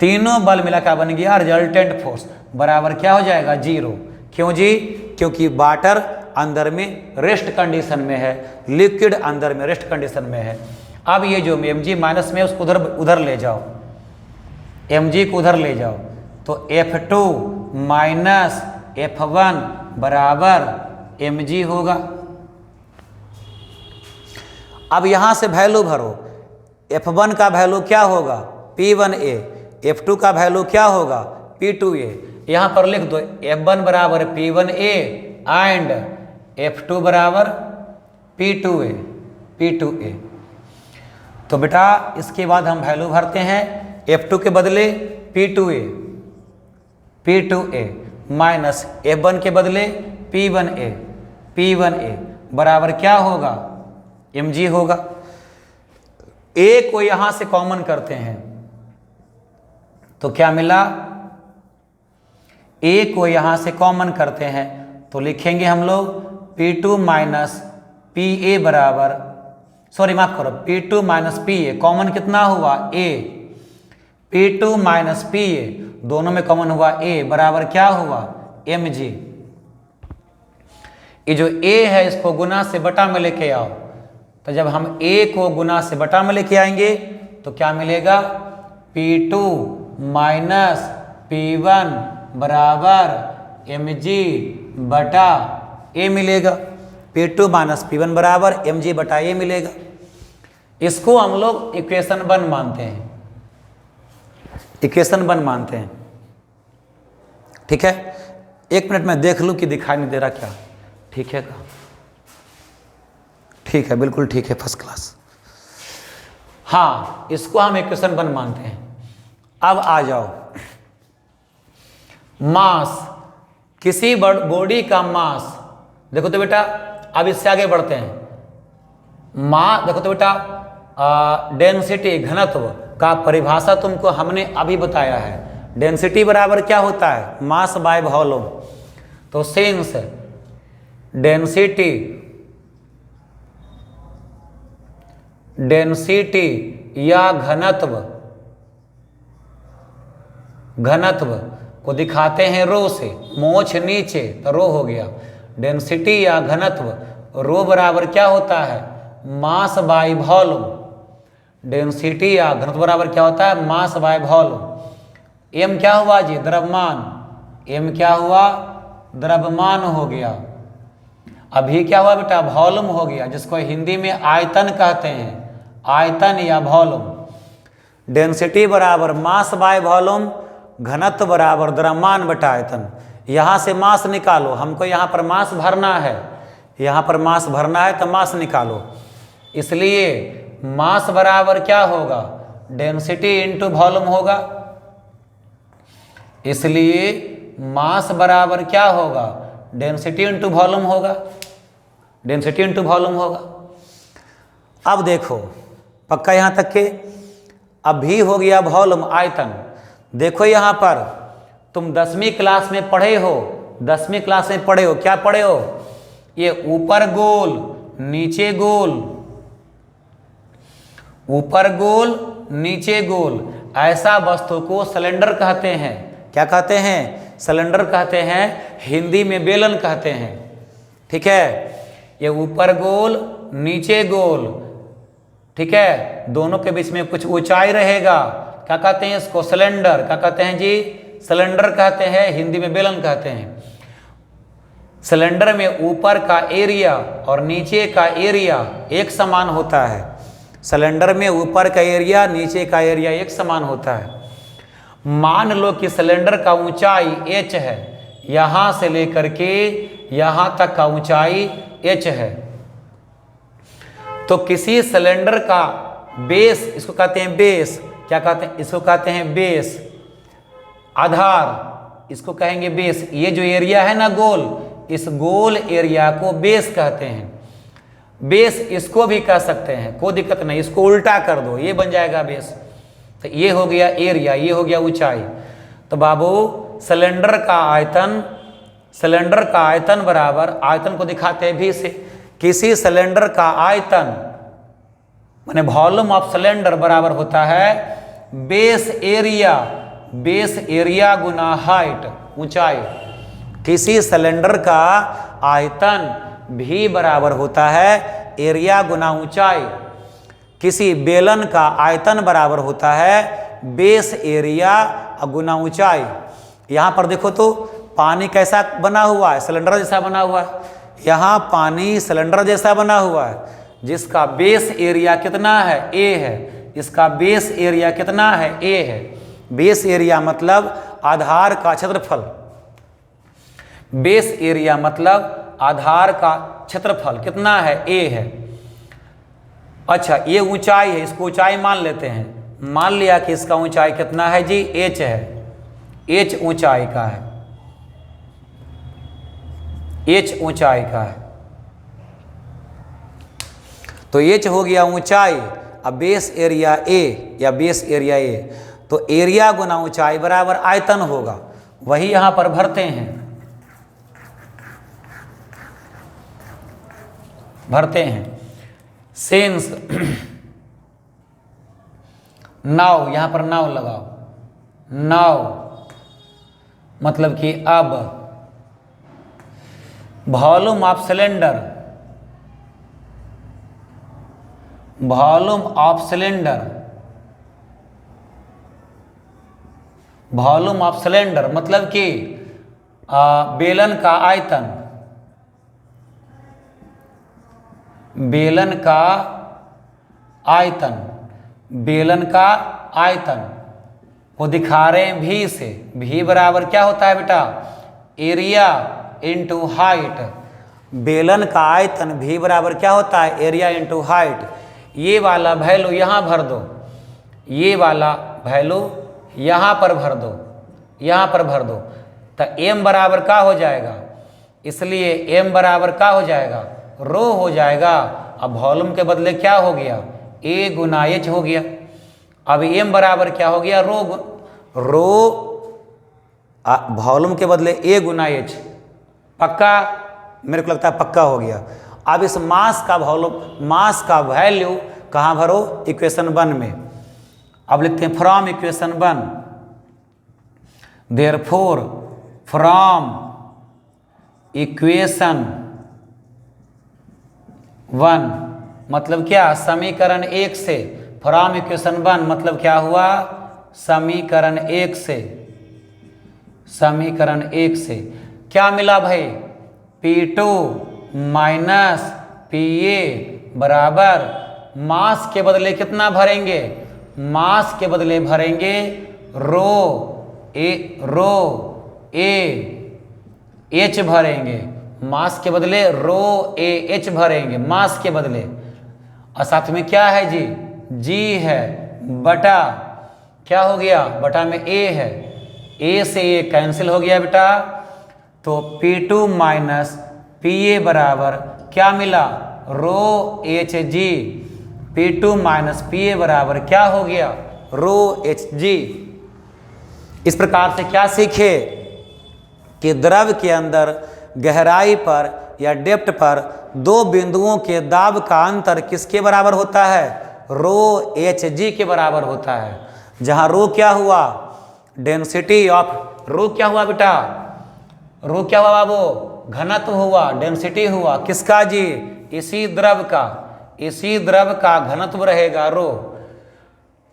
तीनों बल मिला क्या बन गया, रिजल्टेंट फोर्स बराबर क्या हो जाएगा, 0। क्यों जी, क्योंकि वाटर अंदर में रेस्ट कंडीशन में है, लिक्विड अंदर में रेस्ट कंडीशन में है। अब ये जो mg माइनस में है उसको उधर ले जाओ, mg को उधर ले जाओ, तो F2 माइनस F1 बराबर mg होगा। अब यहां से वैल्यू भरो, F1 का वैल्यू क्या होगा, P1A, F2 का वैल्यू क्या होगा, P2A। यहां पर लिख दो F1 बराबर P1A एंड F2 बराबर P2A। तो बेटा इसके बाद हम वैल्यू भरते हैं, F2 के बदले P2A माइनस F1 के बदले P1A बराबर क्या होगा, mg होगा। A को यहां से कॉमन करते हैं तो क्या मिला, A को यहां से कॉमन करते हैं तो लिखेंगे हम लोग P2 माइनस PA बराबर, सॉरी माफ करो, P2 माइनस PA, कॉमन कितना हुआ, A, P2 माइनस PA दोनों में कॉमन हुआ A बराबर क्या हुआ, mg। ये जो A है इसको गुना से बटा में लेके आओ, तो जब हम A को गुना से बटा में लेके आएंगे तो क्या मिलेगा, P2 माइनस P1 बराबर mg बटा A मिलेगा। P2 माइनस P1 बराबर mg बटा A मिलेगा। इसको हम लोग इक्वेशन 1 मानते हैं, इक्वेशन 1 मानते हैं, ठीक है। एक मिनट में देख लूं कि दिखाई नहीं दे रहा क्या, ठीक है का, ठीक है, बिल्कुल ठीक है, फर्स्ट क्लास। हाँ, इसको हम इक्वेशन 1 मानते हैं। अब आ जाओ, मास, किसी बॉडी का मास, देखो तो बेटा अब इससे आगे बढ़ते हैं। मास देखो तो बेटा, डेंसिटी घनत्व का परिभाषा तुमको हमने अभी बताया है। डेंसिटी बराबर क्या होता है, मास बाय वॉल्यूम। तो सिंस डेंसिटी या घनत्व को दिखाते हैं रो से, मोछ नीचे तो रो हो गया। डेंसिटी या घनत्व रो बराबर क्या होता है, मास बाय वॉल्यूम। डेंसिटी या घनत्व बराबर क्या होता है, मास बाय वॉल्यूम। m क्या हुआ जी, द्रव्यमान, m क्या हुआ, द्रव्यमान हो गया। अभी क्या हुआ बेटा, वॉल्यूम हो गया, जिसको हिंदी में आयतन कहते हैं, आयतन या वॉल्यूम। डेंसिटी बराबर मास बाय वॉल्यूम, घनत्व बराबर द्रव्यमान बटा आयतन। यहाँ से मास निकालो, हमको यहाँ पर मास भरना है, यहाँ पर मास भरना है तो मास निकालो। इसलिए मास बराबर क्या होगा, डेंसिटी इंटू वॉल्यूम होगा। इसलिए मास बराबर क्या होगा, डेंसिटी इंटू वॉल्यूम होगा, डेंसिटी इंटू वॉल्यूम होगा। अब देखो पक्का यहाँ तक के, अभी हो गया वॉल्यूम आयतन। देखो यहाँ पर तुम 10वीं क्लास में पढ़े हो, 10वीं क्लास में पढ़े हो, क्या पढ़े हो, ये ऊपर गोल नीचे गोल, ऊपर गोल नीचे गोल, ऐसा वस्तु को सिलेंडर कहते हैं। क्या कहते हैं, सिलेंडर कहते हैं, हिंदी में बेलन कहते हैं, ठीक है, ये ऊपर गोल नीचे गोल, ठीक है, दोनों के बीच में कुछ ऊंचाई रहेगा, क्या कहते हैं इसको? सिलेंडर। क्या कहते हैं जी? सिलेंडर कहते हैं, हिंदी में बेलन कहते हैं। सिलेंडर में ऊपर का एरिया और नीचे का एरिया एक समान होता है। सिलेंडर में ऊपर का एरिया नीचे का एरिया एक समान होता है। मान लो कि सिलेंडर का ऊंचाई h है, यहां से लेकर के यहां तक का ऊंचाई h है, तो किसी सिलेंडर का बेस, इसको कहते हैं बेस, क्या कहते हैं? इसको कहते हैं बेस, आधार, इसको कहेंगे बेस। ये जो एरिया है ना गोल, इस गोल एरिया को बेस कहते हैं। बेस इसको भी कह सकते हैं, कोई दिक्कत नहीं, इसको उल्टा कर दो, ये बन जाएगा बेस। तो ये हो गया एरिया, ये हो गया ऊंचाई। तो बाबू सिलेंडर का आयतन बराबर, आयतन को दिखाते हैं भी से, किसी सिलेंडर का आयतन माने वॉल्यूम ऑफ सिलेंडर बराबर होता है बेस एरिया गुना हाइट, ऊंचाई। किसी सिलेंडर का आयतन भी बराबर होता है एरिया गुना ऊंचाई। किसी बेलन का आयतन बराबर होता है बेस एरिया गुना ऊंचाई। यहाँ पर देखो तो पानी कैसा बना हुआ है? सिलेंडर जैसा बना हुआ है। यहाँ पानी सिलेंडर जैसा बना हुआ है, जिसका बेस एरिया कितना है? ए है। इसका बेस एरिया कितना है? ए है। बेस एरिया मतलब आधार का क्षेत्रफल। बेस एरिया मतलब आधार का क्षेत्रफल कितना है? ए है। अच्छा, ये ऊंचाई है, इसको ऊंचाई मान लेते हैं। मान लिया कि इसका ऊंचाई कितना है जी? h है। h ऊंचाई का है, h ऊंचाई का है। तो h हो गया ऊंचाई, अब बेस एरिया a या बेस एरिया a, तो एरिया गुना ऊंचाई बराबर आयतन होगा। वही यहां पर भरते हैं, सेंस नाउ, यहां पर नाउ लगाओ। नाउ मतलब कि अब volume of cylinder, volume of cylinder मतलब कि बेलन का आयतन, बेलन का आयतन को दिखा रहे हैं भी से। भी बराबर क्या होता है बेटा? Area into height. बेलन का आयतन भी बराबर क्या होता है? Area into height. ये वाला वैल्यू यहाँ भर दो, ये वाला वैल्यू यहाँ पर भर दो, यहाँ पर भर दो, तो m बराबर क्या हो जाएगा? इसलिए m बराबर क्या हो जाएगा? रो हो जाएगा। अब वॉल्यूम के बदले क्या हो गया? a गुना h हो गया। अब m बराबर क्या हो गया? रो वॉल्यूम के बदले a गुना h। पक्का? मेरे को लगता है पक्का हो गया। अब इस मास का वॉल्यूम, मास का वैल्यू कहाँ भरो? इक्वेशन 1 में। अब लिखते हैं from equation 1, therefore from equation 1 मतलब क्या? समीकरण 1 से। फ्रॉम इक्वेशन 1 मतलब क्या हुआ? समीकरण 1 से। समीकरण 1 से क्या मिला भाई? P2 माइनस PA बराबर, मास के बदले कितना भरेंगे? मास के बदले भरेंगे रो ए h भरेंगे। मास के बदले रो ए h भरेंगे, मास के बदले। और साथ में क्या है जी? g है, बटा क्या हो गया? बटा में a है, a से a कैंसिल हो गया बेटा। तो P2 माइनस PA बराबर क्या मिला? रो HG। P2 माइनस PA बराबर क्या हो गया? रो HG। इस प्रकार से क्या सीखे कि द्रव के अंदर गहराई पर या डेप्थ पर दो बिंदुओं के दाब का अंतर किसके बराबर होता है? रो HG के बराबर होता है। जहां रो क्या हुआ? डेंसिटी ऑफ, रो क्या हुआ बेटा? रो क्या हुआ बाबू? घनत्व हुआ, डेंसिटी हुआ, किसका जी? इसी द्रव का, इसी द्रव का घनत्व रहेगा रो।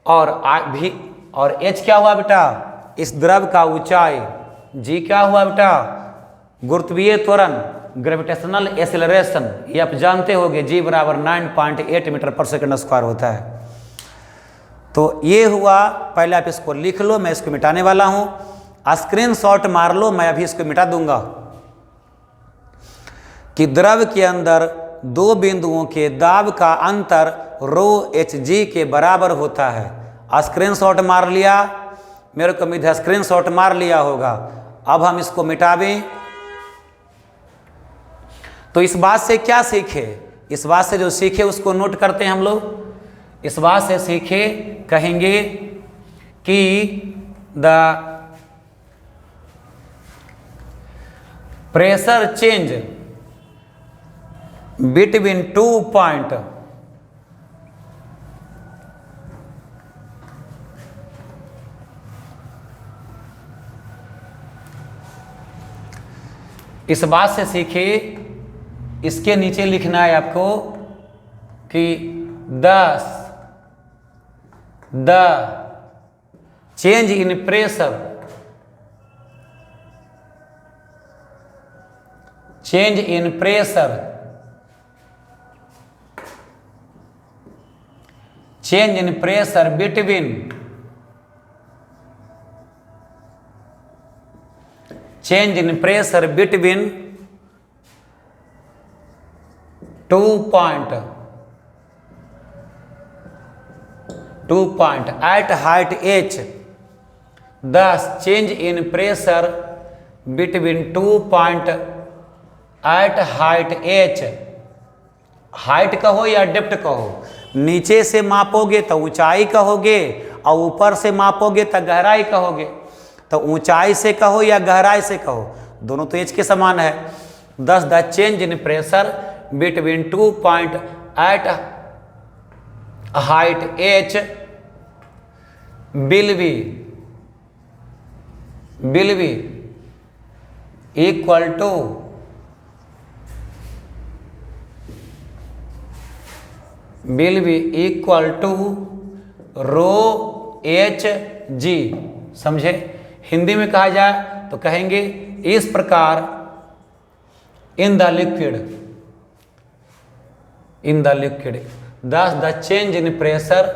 और एच क्या हुआ बेटा? इस द्रव का ऊंचाई। जी क्या हुआ बेटा? गुरुत्वीय त्वरण, ग्रेविटेशनल एक्सेलरेशन, ये आप जानते होंगे, जी बराबर 9.8 मीटर पर सेकंड स्क्वायर होता है। तो ये हुआ, पहले आप इसको लिख लो, मैं इसको मिटाने वाला हूं, स्क्रीनशॉट मार लो, मैं अभी इसको मिटा दूंगा कि द्रव के अंदर दो बिंदुओं के दाब का अंतर रो एच जी के बराबर होता है। स्क्रीनशॉट मार लिया? मेरे को उम्मीद है स्क्रीनशॉट मार लिया होगा। अब हम इसको मिटावें। तो इस बात से क्या सीखे? इस बात से जो सीखे उसको नोट करते हैं हम लोग। इस बात से सीखे, कहेंगे कि the pressure change between 2 point इस बात से सीखे, इसके नीचे लिखना है आपको कि the change in pressure, change in pressure, change in pressure between change in pressure between 2 point at height h, thus change in pressure between 2 point at height h, height कहो या डेप्थ कहो, नीचे से मापोगे तो ऊंचाई कहोगे और ऊपर से मापोगे तो गहराई कहोगे। तो ऊंचाई से कहो या गहराई से कहो, दोनों तो एच के समान है। Thus the change in pressure between 2 point at height H will be equal to rho H G. समझे? हिंदी में कहा जाए तो कहेंगे इस प्रकार in the liquid thus the change in pressure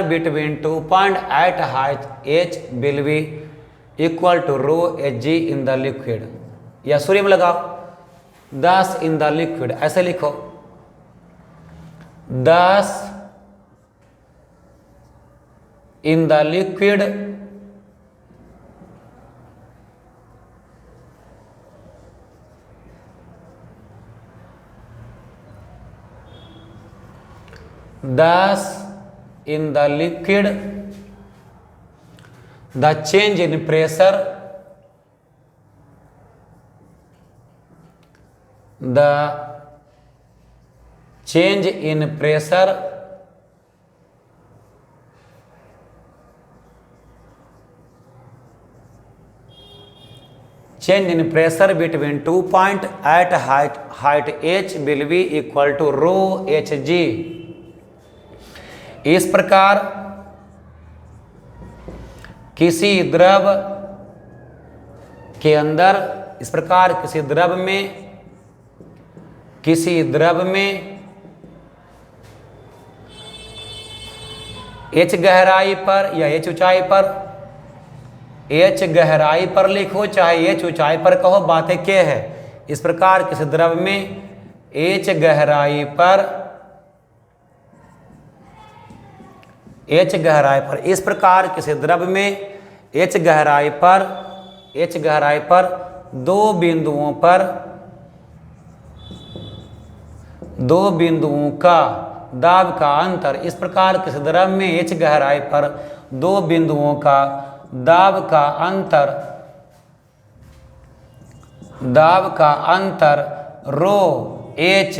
between 2 point at height H will be equal to rho H G in the liquid, या सूर्य में लगाओ 10 इन द लिक्विड, ऐसे लिखो 10 in the liquid thus in the liquid the change in pressure, the change in pressure change in pressure between 2 point at height h will be equal to rho H G. इस प्रकार किसी द्रव के अंदर, इस प्रकार किसी द्रव में h गहराई पर या h ऊंचाई पर, h गहराई पर लिखो चाहे h ऊंचाई पर कहो, बातें क्या है। इस प्रकार किसी द्रव में h गहराई पर इस प्रकार किसी द्रव में h गहराई पर दो बिंदुओं का दाब का अंतर, इस प्रकार किसी द्रव में h गहराई पर दो बिंदुओं का दाब का अंतर रो एच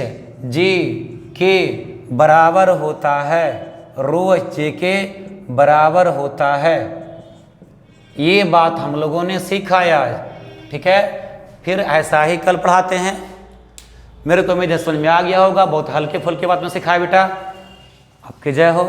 जी के बराबर होता है, रो एच जी के बराबर होता है। ये बात हम लोगों ने सीखा है आज, ठीक है। फिर ऐसा ही कल पढ़ाते हैं। मेरे को उम्मीद है समझ में आ गया होगा। बहुत हल्के फुल्के बात में सिखाया बेटा। आपकी जय हो।